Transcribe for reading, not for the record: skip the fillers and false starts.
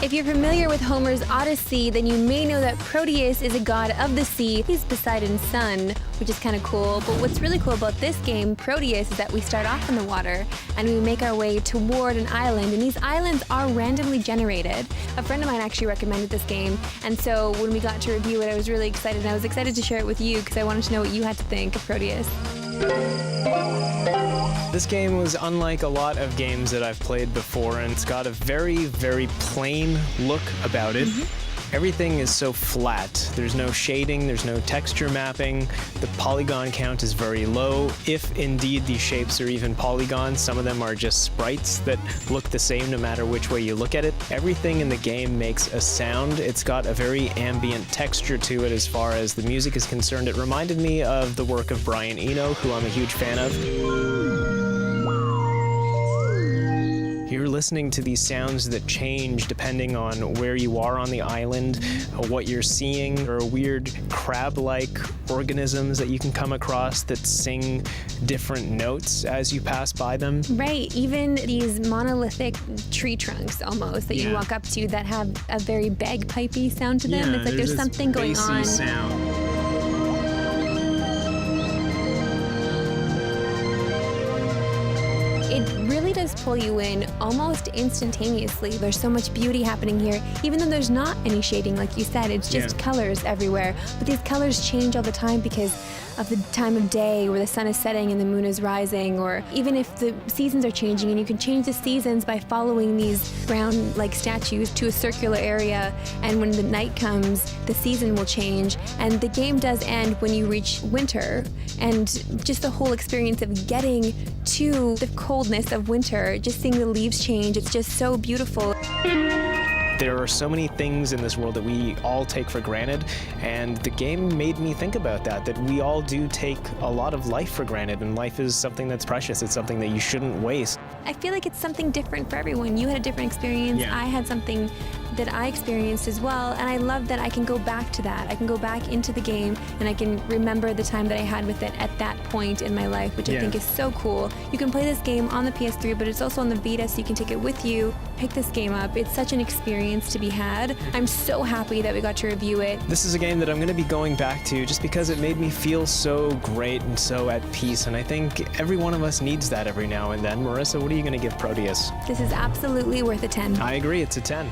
If you're familiar with Homer's Odyssey, then you may know that Proteus is a god of the sea. He's Poseidon's son, which is kind of cool. But what's really cool about this game, Proteus, is that we start off in the water and we make our way toward an island. And these islands are randomly generated. A friend of mine actually recommended this game. And so when we got to review it, I was really excited. And I was excited to share it with you because I wanted to know what you had to think of Proteus. This game was unlike a lot of games that I've played before, and it's got a very, very plain look about it. Everything is so flat. There's no shading, there's no texture mapping. The polygon count is very low. If indeed these shapes are even polygons, some of them are just sprites that look the same no matter which way you look at it. Everything in the game makes a sound. It's got a very ambient texture to it as far as the music is concerned. It reminded me of the work of Brian Eno, who I'm a huge fan of. You're listening to these sounds that change depending on where you are on the island, what you're seeing. There are weird crab-like organisms that you can come across that sing different notes as you pass by them. Right, even these monolithic tree trunks almost that you walk up to that have a very bagpipey sound to them. It's like there's something going on. Sound. It really does pull you in almost instantaneously. There's so much beauty happening here, even though there's not any shading, like you said. It's just colors everywhere. But these colors change all the time because of the time of day where the sun is setting and the moon is rising, or even if the seasons are changing, and you can change the seasons by following these round-like statues to a circular area, and when the night comes, the season will change. And the game does end when you reach winter, and just the whole experience of getting to the coldness of winter, just seeing the leaves change, it's just so beautiful. There are so many things in this world that we all take for granted, and the game made me think about that we all do take a lot of life for granted, and life is something that's precious. It's something that you shouldn't waste. I feel like it's something different for everyone. You had a different experience. I had something that I experienced as well, and I love that I can go back to that. I can go back into the game, and I can remember the time that I had with it at that point in my life, which I think is so cool. You can play this game on the PS3, but it's also on the Vita, so you can take it with you, pick this game up. It's such an experience to be had. I'm so happy that we got to review it. This is a game that I'm going to be going back to just because it made me feel so great and so at peace, and I think every one of us needs that every now and then. Marissa, what are you going to give Proteus? This is absolutely worth a 10. I agree, it's a 10.